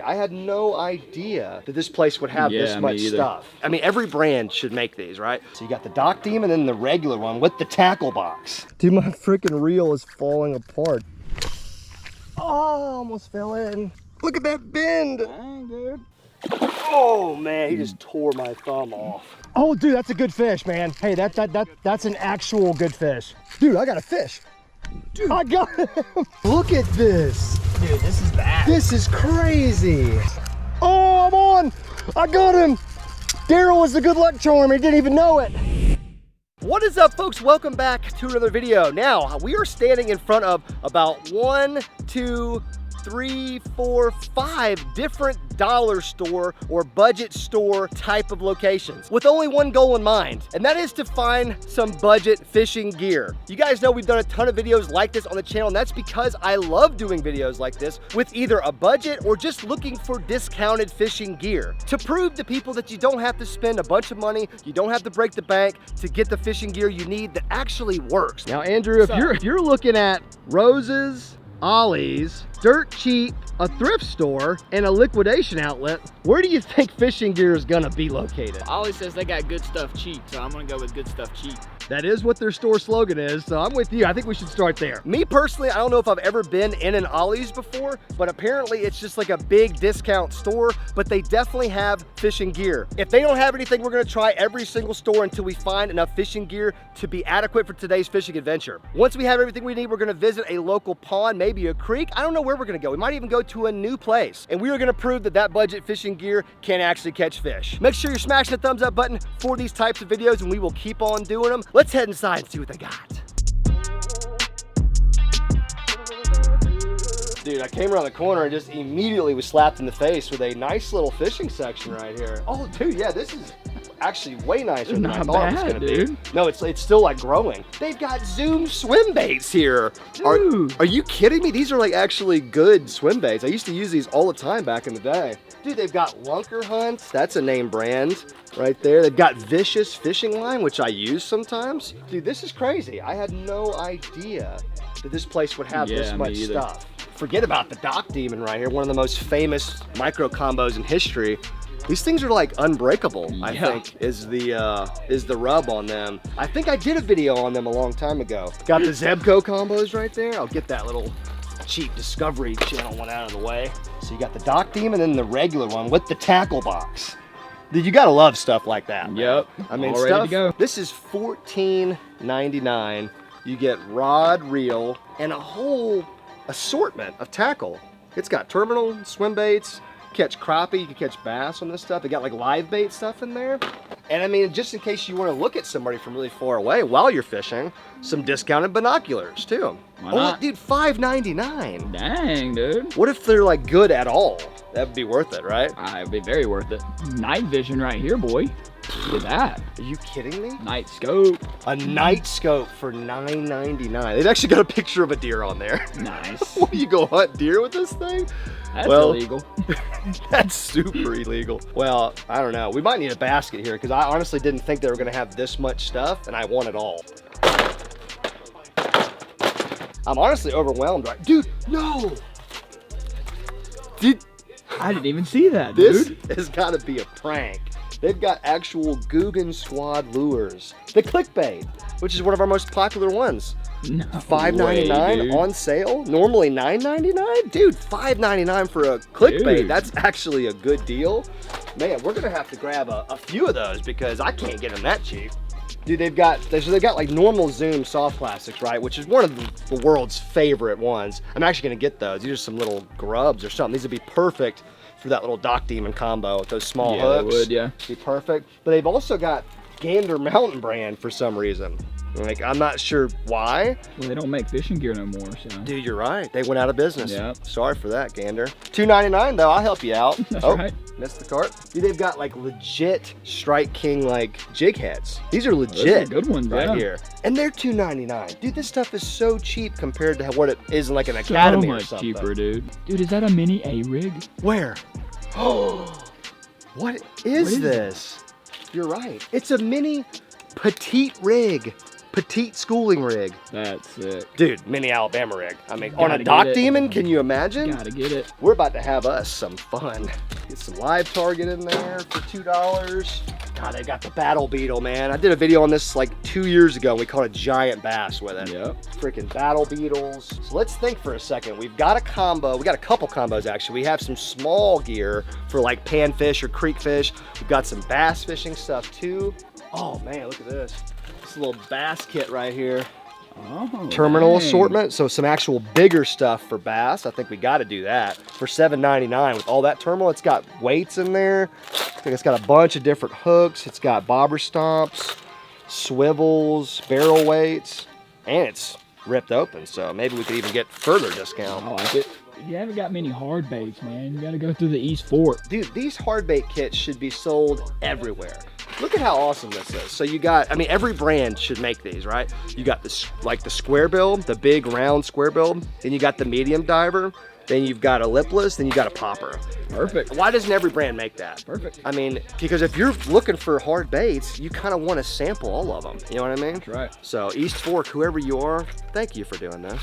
I had no idea that this place would have this much stuff. I mean, every brand should make these, right? So you got the Dock Demon and then the regular one with the tackle box. Dude, my freaking reel is falling apart. Oh, almost fell in. Look at that bend. Dang, dude. Oh man, he just tore my thumb off. Oh dude, that's a good fish, man. Hey, that's an actual good fish. Dude, I got a fish. Dude, I got him. Look at this. Dude, this is bad. This is crazy. Oh, I'm on. I got him. Daryl was the good luck charm. He didn't even know it. What is up, folks? Welcome back to another video. Now, we are standing in front of about 1, 2, 3, 4, 5 different dollar store or budget store type of locations with only one goal in mind, and that is to find some budget fishing gear. You guys know we've done a ton of videos like this on the channel, and that's because I love doing videos like this with either a budget or just looking for discounted fishing gear to prove to people that you don't have to spend a bunch of money, you don't have to break the bank to get the fishing gear you need that actually works. Now, Andrew, if you're looking at Rose's, Ollie's, dirt cheap, a thrift store, and a liquidation outlet, where do you think fishing gear is gonna be located? Ollie says they got good stuff cheap, so I'm gonna go with good stuff cheap. That is what their store slogan is, so I'm with you. I think we should start there. Me personally, I don't know if I've ever been in an Ollie's before, but apparently it's just like a big discount store, but they definitely have fishing gear. If they don't have anything, we're gonna try every single store until we find enough fishing gear to be adequate for today's fishing adventure. Once we have everything we need, we're gonna visit a local pond, maybe a creek. I don't know where we're gonna go. We might even go to a new place, and we are gonna prove that that budget fishing gear can actually catch fish. Make sure you're smashing the thumbs up button for these types of videos, and we will keep on doing them. Let's head inside and see what they got. Dude, I came around the corner and just immediately was slapped in the face with a nice little fishing section right here. Oh, dude, yeah, this is actually way nicer than I thought it was gonna be. No, it's still like growing. They've got Zoom swim baits here. Are you kidding me? These are like actually good swim baits. I used to use these all the time back in the day. Dude, they've got Lunker Hunt. That's a name brand right there. They've got Vicious fishing line, which I use sometimes. Dude, this is crazy. I had no idea that this place would have this much stuff. Forget about the Dock Demon right here, one of the most famous micro combos in history. These things are like unbreakable, I think, is the rub on them. I think I did a video on them a long time ago. Got the Zebco combos right there. I'll get that little cheap Discovery Channel one out of the way. So you got the Dock Demon and then the regular one with the tackle box. Dude, you gotta love stuff like that. Yep. I mean, all ready to go. This is $14.99. You get rod, reel, and a whole assortment of tackle. It's got terminal, swim baits, catch crappie, you can catch bass on this stuff. They got like live bait stuff in there. And I mean, just in case you want to look at somebody from really far away while you're fishing, some discounted binoculars too. Why not? Oh, dude, $5.99. Dang, dude. What if they're like good at all? That'd be worth it, right? It'd be very worth it. Night vision right here, boy. Look at that. Are you kidding me? Night scope. A night scope for $9.99. They've actually got a picture of a deer on there. Nice. What, you go hunt deer with this thing? That's illegal. That's super illegal. Well, I don't know. We might need a basket here because I honestly didn't think they were going to have this much stuff, and I want it all. I'm honestly overwhelmed, right? Dude, no! Dude, I didn't even see that, dude. This has got to be a prank. They've got actual Guggen Squad lures. The clickbait, which is one of our most popular ones. No $5.99 on sale. Normally $9.99. Dude, $5.99 for a clickbait. Dude. That's actually a good deal. Man, we're gonna have to grab a few of those because I can't get them that cheap. Dude, they've got like normal Zoom soft plastics, right? Which is one of the world's favorite ones. I'm actually gonna get those. These are some little grubs or something. These would be perfect for that little Dock Demon combo with those small hooks. They would, yeah. Be perfect. But they've also got Gander Mountain brand for some reason. Like, I'm not sure why. Well, they don't make fishing gear no more, so. Dude, you're right. They went out of business. Yeah. Sorry for that, Gander. $2.99 though. I'll help you out. That's right. Missed the cart. Dude, they've got like legit Strike King like jig heads. These are legit. Those are good ones, right here. And they're $2.99. Dude, this stuff is so cheap compared to what it is in like an Academy or something. So much cheaper, dude. Dude, is that a mini A-rig? Where? Oh, what is this? You're right. It's a mini petite rig. petite schooling rig. That's it. Dude, mini Alabama rig. I mean, on Gotta a get dock it. demon, can you imagine? Gotta get it. We're about to have us some fun. Get some live target in there for $2. God, they got the battle beetle, man. I did a video on this like 2 years ago, and we caught a giant bass with it. Yep. Freaking battle beetles. So let's think for a second. We've got a combo. We got a couple combos, actually. We have some small gear for like panfish or creek fish. We've got some bass fishing stuff too. Oh man, look at this. This little bass kit right here. Oh, Terminal dang. assortment, so some actual bigger stuff for bass. I think we got to do that for $7.99 with all that terminal. It's got weights in there. I think it's got a bunch of different hooks. It's got bobber stomps, swivels, barrel weights, and it's ripped open. So maybe we could even get further discount. I like it. You haven't got many hard baits, man. You got to go through the East Fork. Dude, these hard bait kits should be sold everywhere. Look at how awesome this is. So you got, I mean, every brand should make these, right? You got this, like the square bill, the big round square bill. Then you got the medium diver. Then you've got a lipless. Then you got a popper. Perfect. Why doesn't every brand make that? Perfect. I mean, because if you're looking for hard baits, you kind of want to sample all of them. You know what I mean? That's right. So East Fork, whoever you are, thank you for doing this.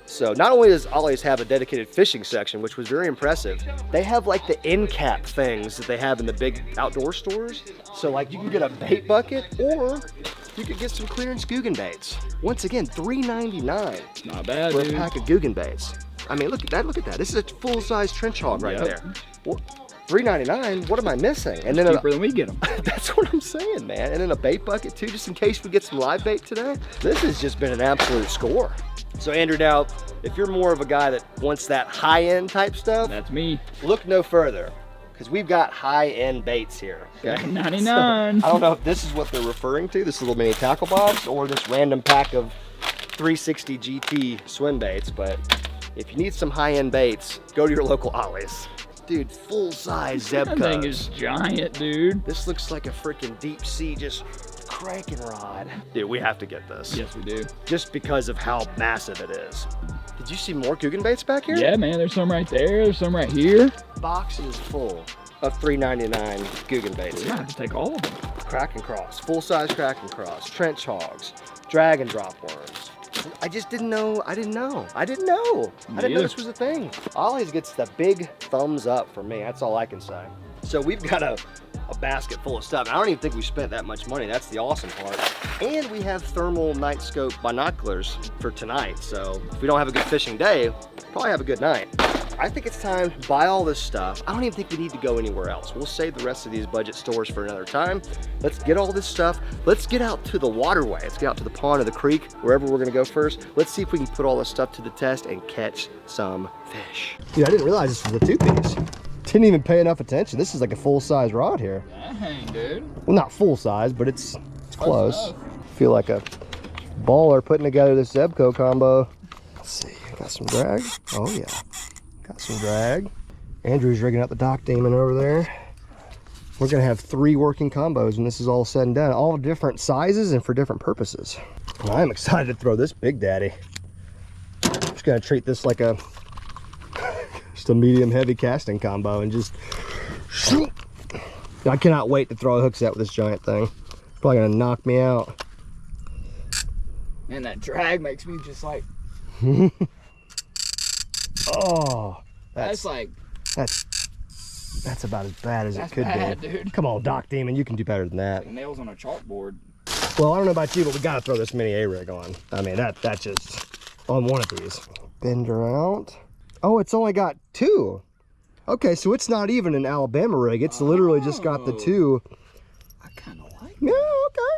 So not only does Ollie's have a dedicated fishing section, which was very impressive, they have like the end cap things that they have in the big outdoor stores. So like you can get a bait bucket, or you could get some clearance Guggen baits. Once again, $3.99 Not bad, for dude. a pack of Guggen baits. I mean, look at that, look at that. This is a full-size trench hog right there. Well, $3.99, what am I missing? And then Cheaper than we get them. that's what I'm saying, man. And then a bait bucket too, just in case we get some live bait today. This has just been an absolute score. So Andrew, now, if you're more of a guy that wants that high-end type stuff, That's me. look no further, because we've got high-end baits here. Okay? $7.99. So, I don't know if this is what they're referring to, this little mini tackle box, or this random pack of 360 GT swim baits, but if you need some high-end baits, go to your local Ollie's. Dude, full-size That thing Zebcos. is giant, dude. This looks like a freaking deep sea just cranking rod. Dude, we have to get this. Yes, we do. Just because of how massive it is. Did you see more Guggen baits back here? Yeah, man. There's some right there. There's some right here. Boxes full of $3.99 Guggen baits. We might have to take all of them. Crack and cross, full-size crack and cross, trench hogs, drag and drop worms. I just didn't know. I didn't know this was a thing. Ollie's gets the big thumbs up for me. That's all I can say. So we've got a basket full of stuff. I don't even think we spent that much money. That's the awesome part. And we have thermal night scope binoculars for tonight. So if we don't have a good fishing day, we'll probably have a good night. I think it's time to buy all this stuff. I don't even think we need to go anywhere else. We'll save the rest of these budget stores for another time. Let's get all this stuff. Let's get out to the waterway. Let's get out to the pond or the creek, wherever we're gonna go first. Let's see if we can put all this stuff to the test and catch some fish. Dude, I didn't realize this was a two-piece. Didn't even pay enough attention. This is like a full-size rod here. Dang, dude. Well, not full-size, but it's close. Feel like a baller putting together this Zebco combo. Let's see, got some drag. Oh yeah, got some drag. Andrew's rigging up the dock demon over there. We're gonna have 3 working combos when this is all said and done, all different sizes and for different purposes. And I'm excited to throw this big daddy. Just gonna treat this like a medium heavy casting combo and just shoot. I cannot wait to throw a hook set with this giant thing. Probably gonna knock me out. Man, that drag makes me just like. Oh, That's about as bad as it could bad, be. dude. Come on, Doc Demon, you can do better than that. Nails on a chalkboard. Well, I don't know about you, but we gotta throw this mini A-rig on. I mean, that's just on one of these. Bend her out. Oh, it's only got 2. Okay, so it's not even an Alabama rig. It's literally just got the 2. I kind of like it. Yeah, okay.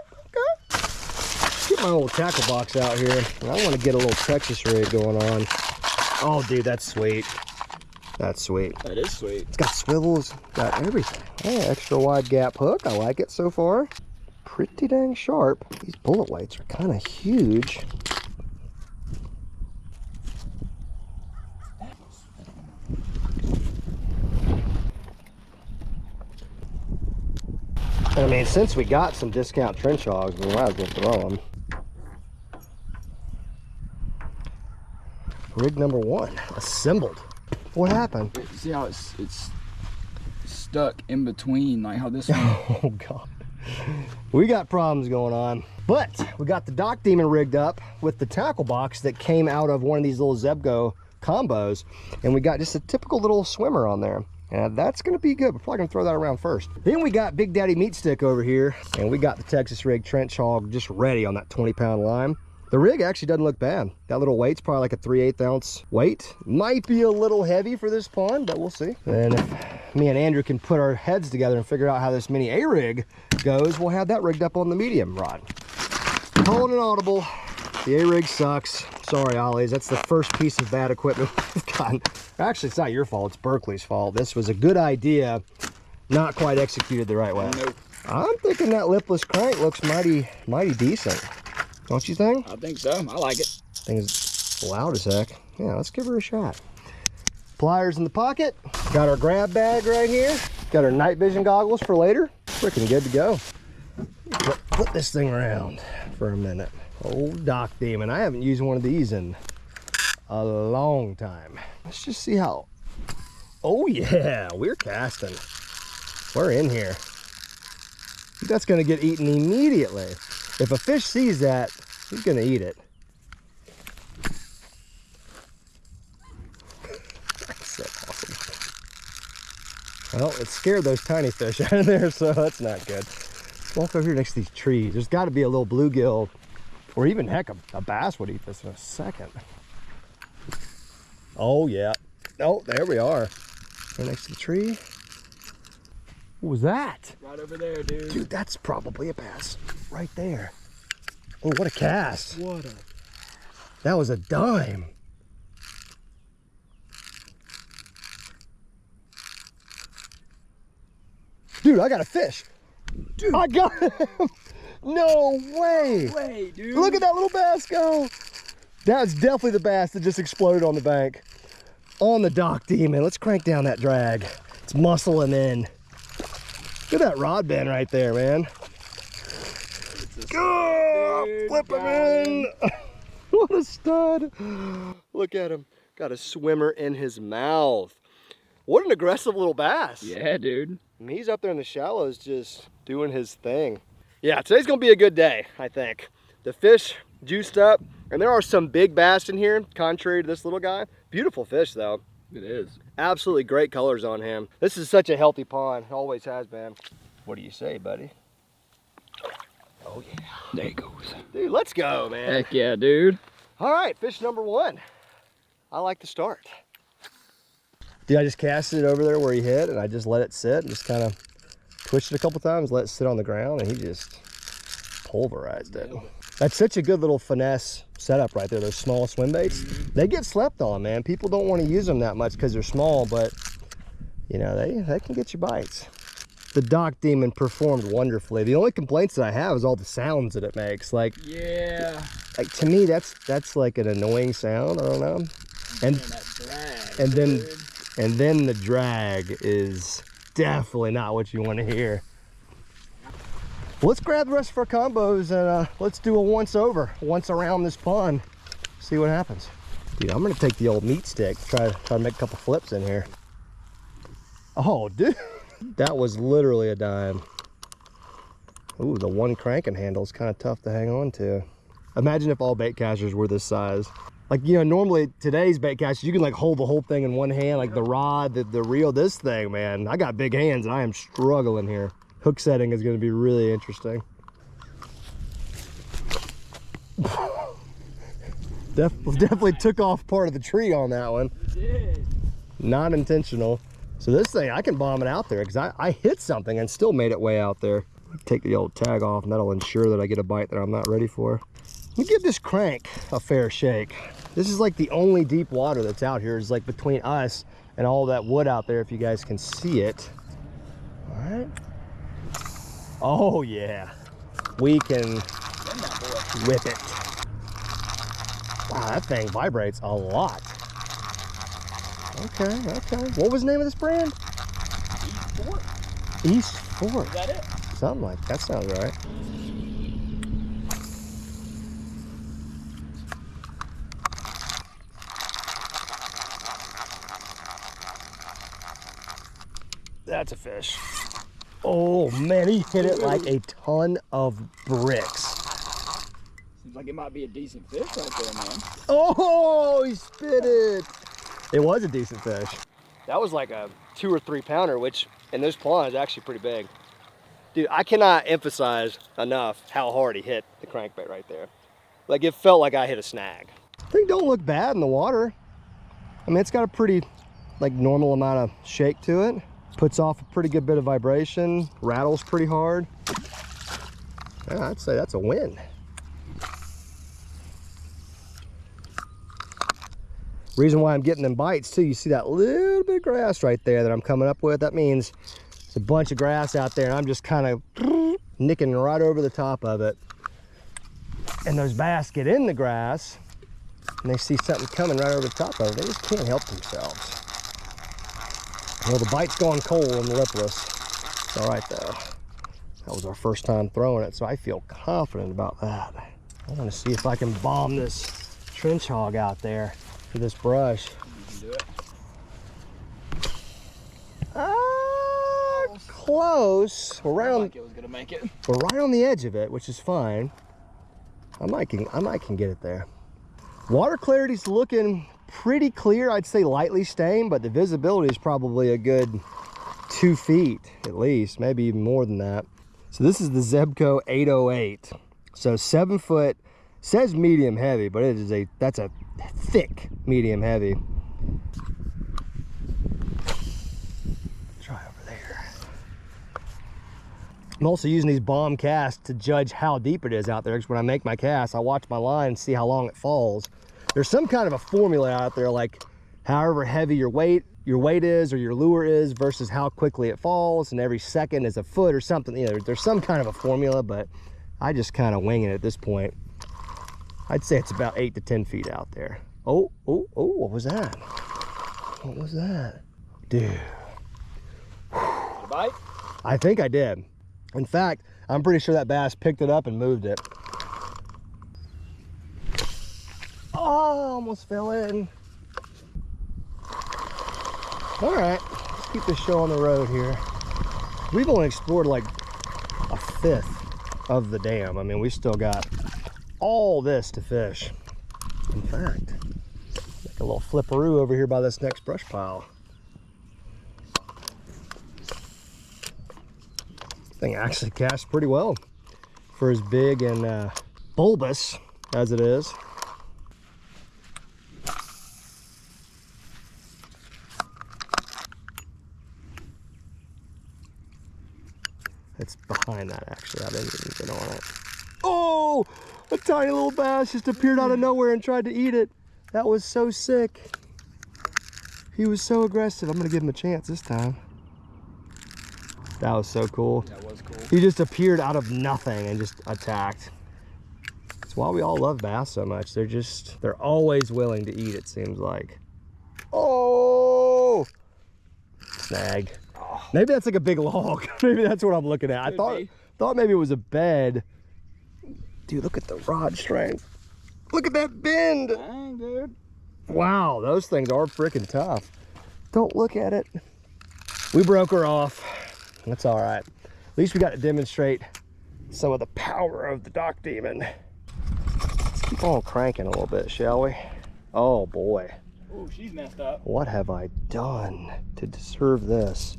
Get my little tackle box out here. I want to get a little Texas rig going on. Oh, dude, that's sweet. That's sweet. That is sweet. It's got swivels, got everything. Oh, extra wide gap hook. I like it so far. Pretty dang sharp. These bullet weights are kind of huge. I mean, since we got some discount trench hogs, we might as well throw them. Rig number 1, assembled. What happened? See how it's stuck in between, like how this one. Oh God, we got problems going on. But we got the Dock Demon rigged up with the tackle box that came out of one of these little Zebgo combos, and we got just a typical little swimmer on there. And that's gonna be good. We're probably gonna throw that around first. Then we got Big Daddy Meat Stick over here, and we got the Texas rig trench hog just ready on that 20-pound line. The rig actually doesn't look bad. That little weight's probably like a 3/8 ounce weight. Might be a little heavy for this pond, but we'll see. And if me and Andrew can put our heads together and figure out how this mini A-rig goes, we'll have that rigged up on the medium rod. Calling an audible. The A-rig sucks. Sorry, Ollies. That's the first piece of bad equipment we've gotten. Actually, it's not your fault. It's Berkeley's fault. This was a good idea, not quite executed the right way. Nope. I'm thinking that lipless crank looks mighty decent. Don't you think? I think so. I like it. Thing's loud as heck. Yeah, let's give her a shot. Pliers in the pocket. Got our grab bag right here. Got our night vision goggles for later. Freaking good to go. Put this thing around for a minute. Old Dock Demon. I haven't used one of these in a long time. Let's just see how. Oh yeah, we're casting. We're in here. That's gonna get eaten immediately. If a fish sees that, he's gonna eat it. That's so awesome. Well, it scared those tiny fish out of there, so that's not good. Let's walk over here next to these trees. There's gotta be a little bluegill, or even heck, a bass would eat this in a second. Oh yeah. Oh, there we are. Right next to the tree. What was that? Right over there, dude. Dude, that's probably a bass right there. Oh, what a cast. What a... That was a dime. Dude, I got a fish. Dude, I got him. No way. Way, dude. Look at that little bass go. That's definitely the bass that just exploded on the bank. On the Dock Demon. Let's crank down that drag. It's muscling in. Look at that rod bend right there, man. Oh, flip him in. What a stud. Look at him. Got a swimmer in his mouth. What an aggressive little bass. Yeah, dude. And he's up there in the shallows just doing his thing. Yeah, today's gonna be a good day, I think. The fish juiced up, and there are some big bass in here, contrary to this little guy. Beautiful fish though. It is. Absolutely great colors on him. This is such a healthy pond, always has been. What do you say, buddy? Oh yeah. There he goes. Dude, let's go, man. Heck yeah, dude. All right, fish number one. I like to start. Dude, I just cast it over there where he hit, and I just let it sit and just kind of twitched it a couple times, let it sit on the ground, and he just pulverized it. That's such a good little finesse setup right there. Those small swim baits, they get slept on, man. People don't want to use them that much because they're small, but you know, they can get you bites. The Dock Demon performed wonderfully. The only complaints that I have is all the sounds that it makes. Like, yeah, like to me, that's like an annoying sound. I don't know. And that drag, and then the drag is definitely not what you want to hear. Let's grab the rest of our combos and let's do a once around this pond. See what happens. Dude, I'm gonna take the old meat stick, try to make a couple flips in here. Oh, dude, that was literally a dime. Ooh, the one cranking handle is kind of tough to hang on to. Imagine if all bait casters were this size. Like, you know, normally today's bait casters, you can like hold the whole thing in one hand, like the rod, the reel. This thing, man, I got big hands and I am struggling here. Hook setting is going to be really interesting. Definitely took off part of the tree on that one. did. Not intentional. So this thing, I can bomb it out there because I hit something and still made it way out there. Take the old tag off and that'll ensure that I get a bite that I'm not ready for. Let me give this crank a fair shake. This is like the only deep water that's out here. Is like between us and all that wood out there, if you guys can see it. All right. Oh yeah, we can whip it. Wow, that thing vibrates a lot. Okay. What was the name of this brand? East Fort. East Fort. Is that it? Something like that. Sounds right. That's a fish. Oh man, he hit it like a ton of bricks. Seems like it might be a decent fish right there, man. Oh, he spit it. It was a decent fish. That was like a 2 or 3 pounder, which in this pond is actually pretty big. Dude, I cannot emphasize enough how hard he hit the crankbait right there. Like, it felt like I hit a snag. Thing don't look bad in the water. I mean, it's got a pretty, like, normal amount of shake to it. Puts off a pretty good bit of vibration. Rattles pretty hard. Yeah, I'd say that's a win. Reason why I'm getting them bites too, you see that little bit of grass right there that I'm coming up with? That means there's a bunch of grass out there and I'm just kind of nicking right over the top of it. And those bass get in the grass and they see something coming right over the top of it. They just can't help themselves. Well, the bite's gone cold and lipless. It's all right though. That was our first time throwing it, so I feel confident about that. I want to see if I can bomb this trench hog out there for this brush. You can do it. Close. We're right on, like it was gonna make it. we're right on the edge of it, which is fine. I might can get it there. Water clarity's looking pretty clear. I'd say lightly stained, but the visibility is probably a good 2 feet at least, maybe even more than that. So this is the Zebco 808. So 7 foot, says medium heavy, but it is that's a thick medium heavy. Try over there. I'm also using these bomb casts to judge how deep it is out there, because when I make my cast, I watch my line and see how long it falls. There's some kind of a formula out there, like however heavy your weight is or your lure is versus how quickly it falls, and every second is a foot or something. You know, there's some kind of a formula, but I just kind of wing it at this point. I'd say it's about 8 to 10 feet out there. Oh, what was that? What was that? Dude. Did you bite? I think I did. In fact, I'm pretty sure that bass picked it up and moved it. Oh, almost fell in. All right, let's keep this show on the road here. We've only explored like a 1/5 of the dam. I mean, we still got all this to fish. In fact, make a little flipperoo over here by this next brush pile. Thing actually casts pretty well for as big and bulbous as it is. It's behind that, actually. I didn't even get on it. Oh, a tiny little bass just appeared out of nowhere and tried to eat it. That was so sick. He was so aggressive. I'm gonna give him a chance this time. That was so cool. That was cool. He just appeared out of nothing and just attacked. That's why we all love bass so much. They're always willing to eat, it seems like. Oh, snag. Maybe that's like a big log. Maybe that's what I'm looking at. I thought maybe it was a bed. Dude, look at the rod strength. Look at that bend. Dang, dude. Wow, those things are freaking tough. Don't look at it. We broke her off. That's all right. At least we got to demonstrate some of the power of the Dock Demon. Let's keep on cranking a little bit, shall we? Oh boy. Oh, she's messed up. What have I done to deserve this?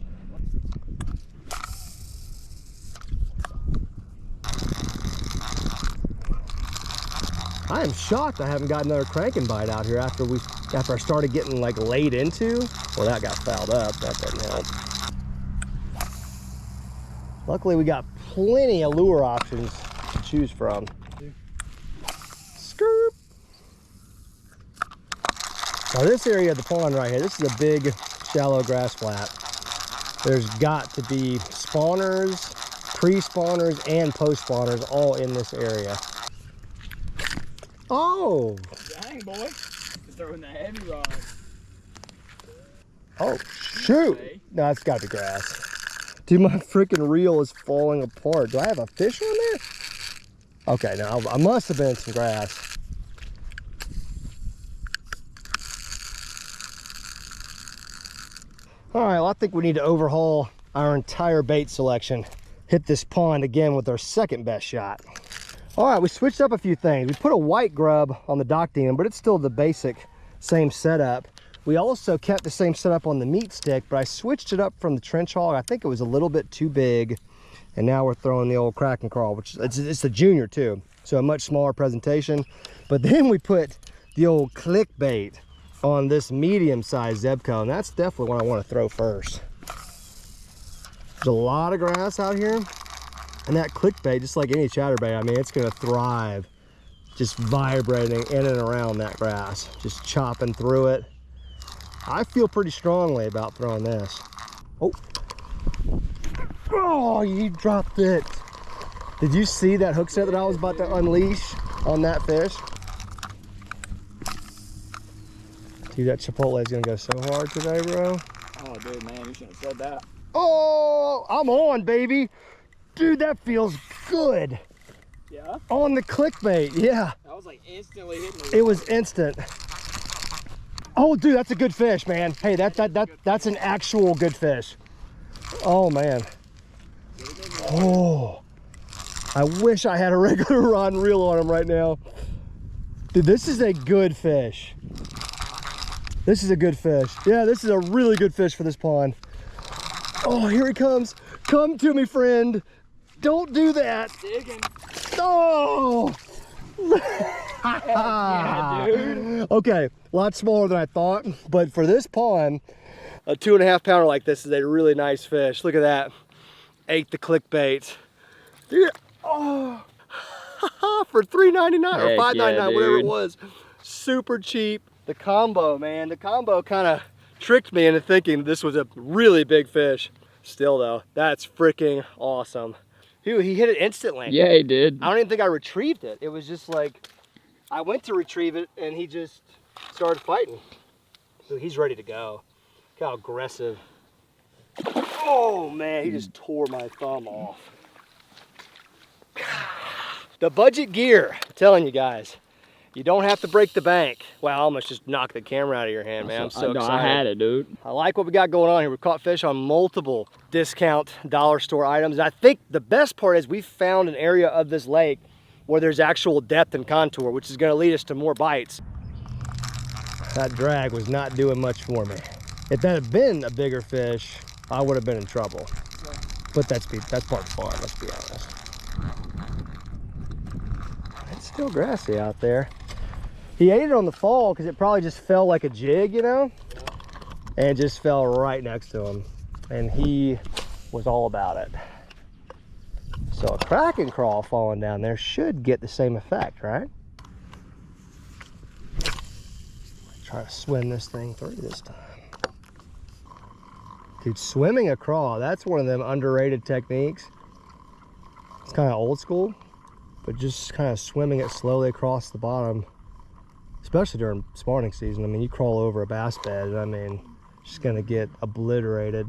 I am shocked I haven't got another cranking bite out here after I started getting like laid into. Well, that got fouled up. That doesn't help. Luckily, we got plenty of lure options to choose from. Skirt. Now this area of the pond right here, this is a big shallow grass flat. There's got to be spawners, pre-spawners, and post-spawners all in this area. Oh! Dang, boy. You're throwing that heavy rod. Oh, shoot! No, it's got to be grass. Dude, my freaking reel is falling apart. Do I have a fish on there? Okay, no, I must have been in some grass. All right, well, I think we need to overhaul our entire bait selection. Hit this pond again with our second best shot. All right, we switched up a few things. We put a white grub on the dock demon, but it's still the basic same setup. We also kept the same setup on the meat stick, but I switched it up from the trench hog. I think it was a little bit too big. And now we're throwing the old crack and crawl, which it's the junior too. So a much smaller presentation. But then we put the old clickbait on this medium-sized Zebco, and that's definitely what I want to throw first. There's a lot of grass out here, and that clickbait, just like any chatterbait, I mean, it's going to thrive just vibrating in and around that grass, just chopping through it. I feel pretty strongly about throwing this. Oh, you dropped it. Did you see that hook set that I was about to unleash on that fish? Dude, that Chipotle is gonna go so hard today, bro. Oh, dude, man, you should have said that. Oh, I'm on, baby. Dude, that feels good. Yeah? On the clickbait, yeah. That was like instantly hitting me. It was instant. Oh, dude, that's a good fish, man. Hey, that's an actual good fish. Oh, man. Oh, I wish I had a regular rod and reel on him right now. Dude, this is a good fish. This is a good fish. Yeah, this is a really good fish for this pond. Oh, here he comes. Come to me, friend. Don't do that. Digging. Oh! Yeah, dude. Okay, a lot smaller than I thought, but for this pond, a 2.5 pounder like this is a really nice fish. Look at that. Ate the clickbait. Dude, oh, for $3.99 or $5.99, yeah, whatever it was. Super cheap. The combo, man, the combo kind of tricked me into thinking this was a really big fish. Still though, that's freaking awesome. He hit it instantly. Yeah, he did. I don't even think I retrieved it. It was just like, I went to retrieve it and he just started fighting. So he's ready to go. Look how aggressive. Oh man, he just tore my thumb off. The budget gear, I'm telling you guys, you don't have to break the bank. Wow, I almost just knocked the camera out of your hand, man. I'm so excited. I had it, dude. I like what we got going on here. We've caught fish on multiple discount dollar store items. And I think the best part is we found an area of this lake where there's actual depth and contour, which is gonna lead us to more bites. That drag was not doing much for me. If that had been a bigger fish, I would have been in trouble. But that's part of the fun, let's be honest. It's still grassy out there. He ate it on the fall because it probably just fell like a jig, you know? And just fell right next to him. And he was all about it. So a crack and crawl falling down there should get the same effect, right? Try to swim this thing through this time. Dude, swimming a crawl, that's one of them underrated techniques. It's kind of old school, but just kind of swimming it slowly across the bottom, especially during spawning season. I mean, you crawl over a bass bed, I mean, just gonna get obliterated.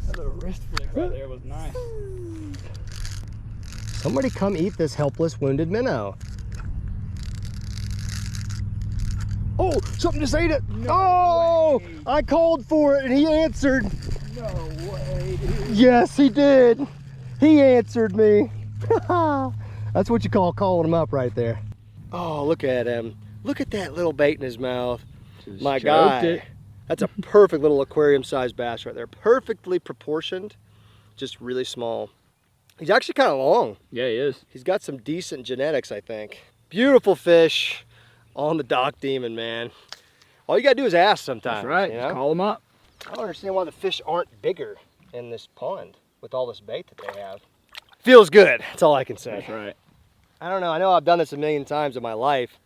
That little wrist flick right there was nice. Somebody come eat this helpless, wounded minnow. Oh, something just ate it. No way. I called for it and he answered. No way, dude. Yes, he did. He answered me. That's what you call calling him up right there. Oh, look at him. Look at that little bait in his mouth. Just my guy. That's a perfect little aquarium-sized bass right there. Perfectly proportioned, just really small. He's actually kind of long. Yeah, he is. He's got some decent genetics, I think. Beautiful fish on the dock demon, man. All you gotta do is ask sometimes. That's right, you know? just call him up. I don't understand why the fish aren't bigger in this pond with all this bait that they have. Feels good, that's all I can say. That's right. I don't know, I know I've done this a million times in my life,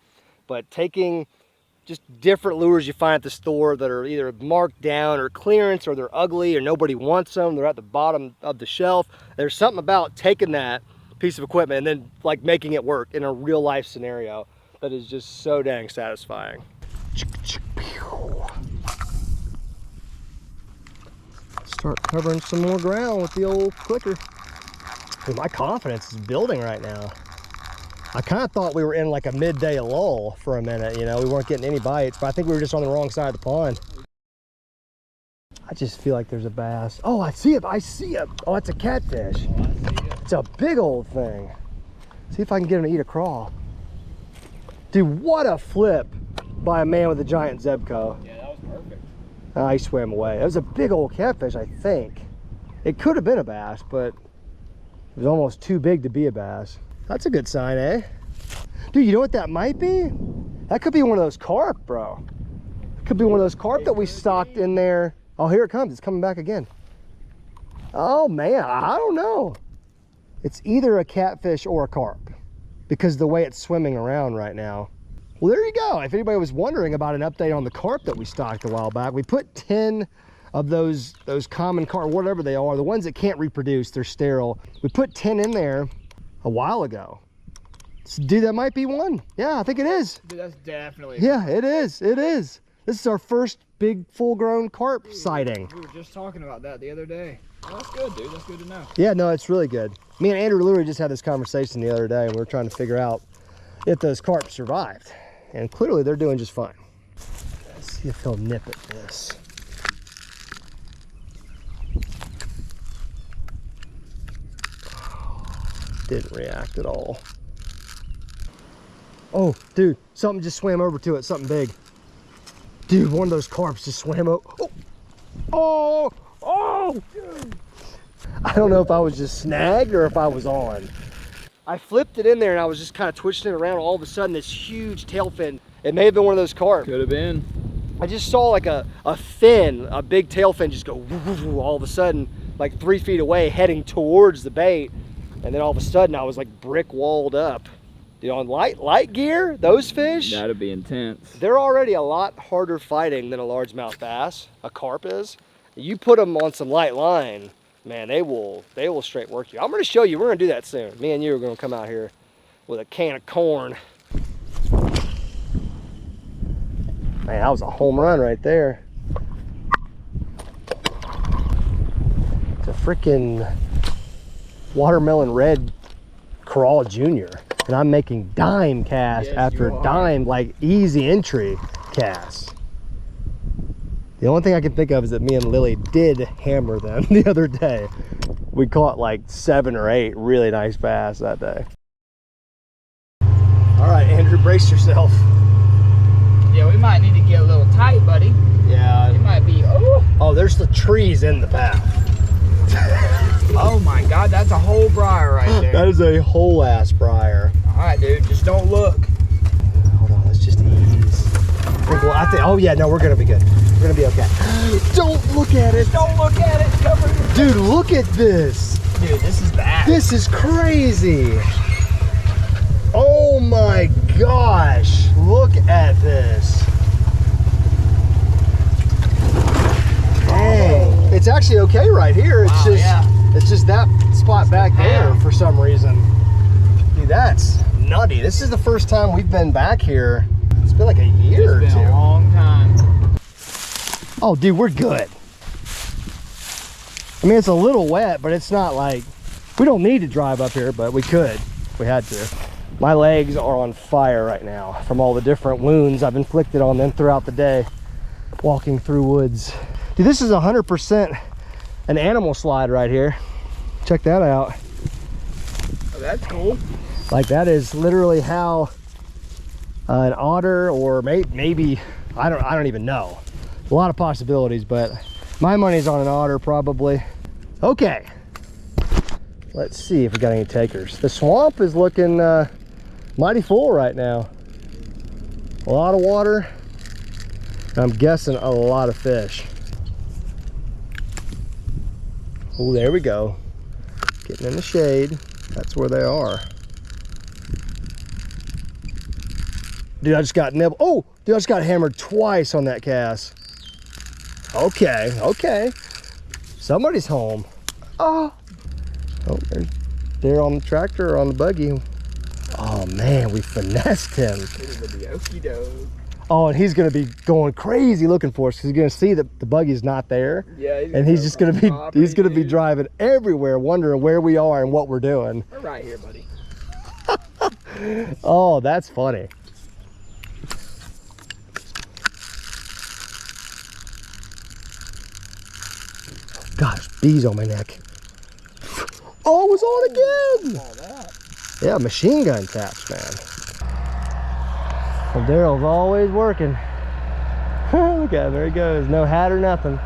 but taking just different lures you find at the store that are either marked down or clearance, or they're ugly or nobody wants them, they're at the bottom of the shelf. There's something about taking that piece of equipment and then like making it work in a real life scenario that is just so dang satisfying. Start covering some more ground with the old clicker. Dude, my confidence is building right now. I kind of thought we were in like a midday lull for a minute, you know, we weren't getting any bites, but I think we were just on the wrong side of the pond. I just feel like there's a bass. Oh, I see it, I see it. Oh, it's a catfish. Oh, I see it. It's a big old thing. See if I can get him to eat a crawl. Dude, what a flip by a man with a giant Zebco. Yeah, that was perfect. He swam away. It was a big old catfish, I think. It could have been a bass, but it was almost too big to be a bass. That's a good sign, eh? Dude, you know what that might be? That could be one of those carp, bro. It could be one of those carp that we stocked in there. Oh, here it comes. It's coming back again. Oh, man, I don't know. It's either a catfish or a carp because of the way it's swimming around right now. Well, there you go. If anybody was wondering about an update on the carp that we stocked a while back, we put 10 of those common carp, whatever they are, the ones that can't reproduce, they're sterile. We put 10 in there a while ago. So, dude, that might be one. Yeah, I think it is. Dude, that's definitely. Yeah, it is. It is. This is our first big full-grown carp sighting. We were just talking about that the other day. Oh, that's good, dude. That's good to know. Yeah, no, it's really good. Me and Andrew literally just had this conversation the other day, and we were trying to figure out if those carp survived. And clearly they're doing just fine. Let's see if he'll nip at this. Didn't react at all. Oh, dude, something just swam over to it, something big. Dude, one of those carps just swam over. Oh, oh, oh! I don't know if I was just snagged or if I was on. I flipped it in there and I was just kind of twitching it around. All of a sudden, this huge tail fin. It may have been one of those carp. Could have been. I just saw like a big tail fin just go woo, woo, woo, all of a sudden, like 3 feet away, heading towards the bait. And then all of a sudden, I was like brick walled up. Dude, on light gear, those fish, That'd be intense. they're already a lot harder fighting than a largemouth bass, a carp is. You put them on some light line, man, they will straight work you. I'm gonna show you, we're gonna do that soon. Me and you are gonna come out here with a can of corn. Man, that was a home run right there. It's a freaking watermelon red crawl junior. And I'm making dime cast after dime, like easy entry cast. The only thing I can think of is that me and Lily did hammer them the other day. We caught like 7 or 8 really nice bass that day. All right, Andrew, brace yourself. Yeah, we might need to get a little tight, buddy. Yeah. It might be, Oh, there's the trees in the path. Oh my God, that's a whole briar right there. That is a whole ass briar. All right, dude, just don't look. Hold on, let's just ease. Oh yeah, no, we're gonna be good. We're gonna be okay. Don't look at it. Don't look at it. Cover your... Dude, look at this. Dude, this is bad. This is crazy. Oh my gosh. Look at this. Dang. It's actually okay right here. It's it's just that spot back there for some reason. Dude, that's nutty. This is the first time we've been back here. It's been like a year or two. It's been a long time. Oh, dude, we're good. I mean, it's a little wet, but it's not like, we don't need to drive up here, but we could if we had to. My legs are on fire right now from all the different wounds I've inflicted on them throughout the day, walking through woods. Dude, this is 100% an animal slide right here. Check that out. Oh, that's cool. Like, that is literally how an otter, or maybe I don't even know. A lot of possibilities, but my money's on an otter probably. Okay, let's see if we got any takers. The swamp is looking mighty full right now. A lot of water. I'm guessing a lot of fish. Oh, there we go. Getting in the shade. That's where they are. Dude, I just got nibbled. Oh, dude, I just got hammered twice on that cast. Okay, okay. Somebody's home. Oh, they're on the tractor or on the buggy. Oh man, we finessed him. Oh, and he's gonna be going crazy looking for us because he's gonna see that the buggy's not there. Yeah, and he's just gonna be driving everywhere, wondering where we are and what we're doing. We're right here, buddy. Oh, that's funny. Gosh, bees on my neck. Oh, it was on again. Yeah, machine gun taps, man. Well, Daryl's always working. Look at him, there he goes. No hat or nothing.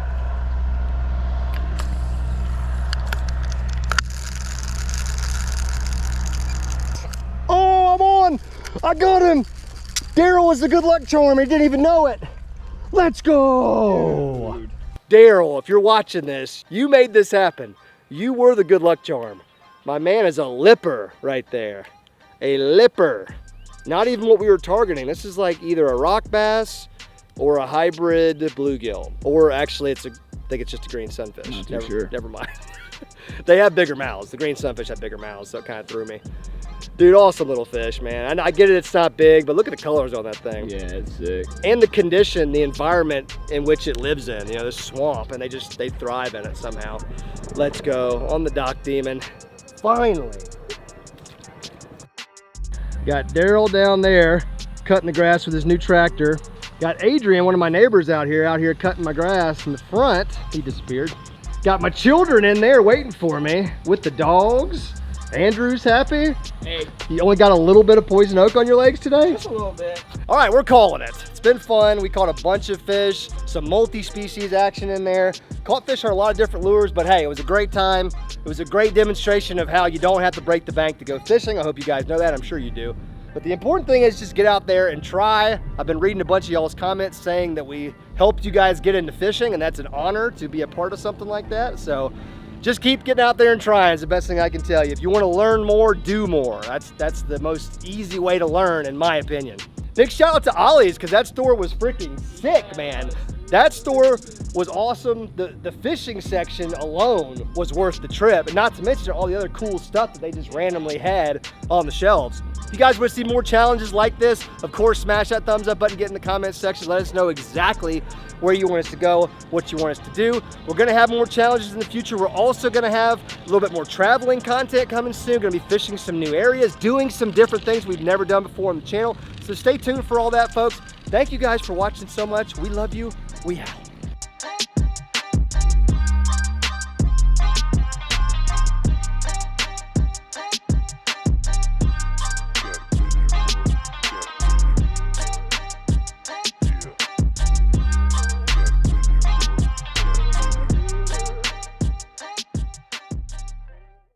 Oh, I'm on. I got him. Daryl was the good luck charm. He didn't even know it. Let's go. Daryl, if you're watching this, you made this happen. You were the good luck charm. My man is a lipper right there. A lipper. Not even what we were targeting. This is like either a rock bass or a hybrid bluegill. Or actually, I think it's just a green sunfish. Not too sure. Never mind. They have bigger mouths. The green sunfish have bigger mouths, so it kind of threw me. Dude, awesome little fish, man. I get it, it's not big, but look at the colors on that thing. Yeah, it's sick. And the condition, the environment in which it lives in. You know, this swamp, and they thrive in it somehow. Let's go on the dock, Demon. Finally. Got Daryl down there cutting the grass with his new tractor. Got Adrian, one of my neighbors out here cutting my grass in the front. He disappeared. Got my children in there waiting for me with the dogs. Andrew's happy. Hey. You only got a little bit of poison oak on your legs today? Just a little bit. All right, we're calling it. It's been fun. We caught a bunch of fish, some multi-species action in there. Caught fish on a lot of different lures, but hey, it was a great time. It was a great demonstration of how you don't have to break the bank to go fishing. I hope you guys know that. I'm sure you do. But the important thing is just get out there and try. I've been reading a bunch of y'all's comments saying that we helped you guys get into fishing, and that's an honor to be a part of something like that. So just keep getting out there and trying is the best thing I can tell you. If you want to learn more, do more. That's the most easy way to learn, in my opinion. Big shout out to Ollie's, because that store was freaking sick, man. That store was awesome. The fishing section alone was worth the trip, and not to mention all the other cool stuff that they just randomly had on the shelves. If you guys want to see more challenges like this, of course, smash that thumbs up button, get in the comments section, let us know exactly where you want us to go, what you want us to do. We're gonna have more challenges in the future. We're also gonna have a little bit more traveling content coming soon. Gonna be fishing some new areas, doing some different things we've never done before on the channel. So stay tuned for all that, folks. Thank you guys for watching so much. We love you. We out.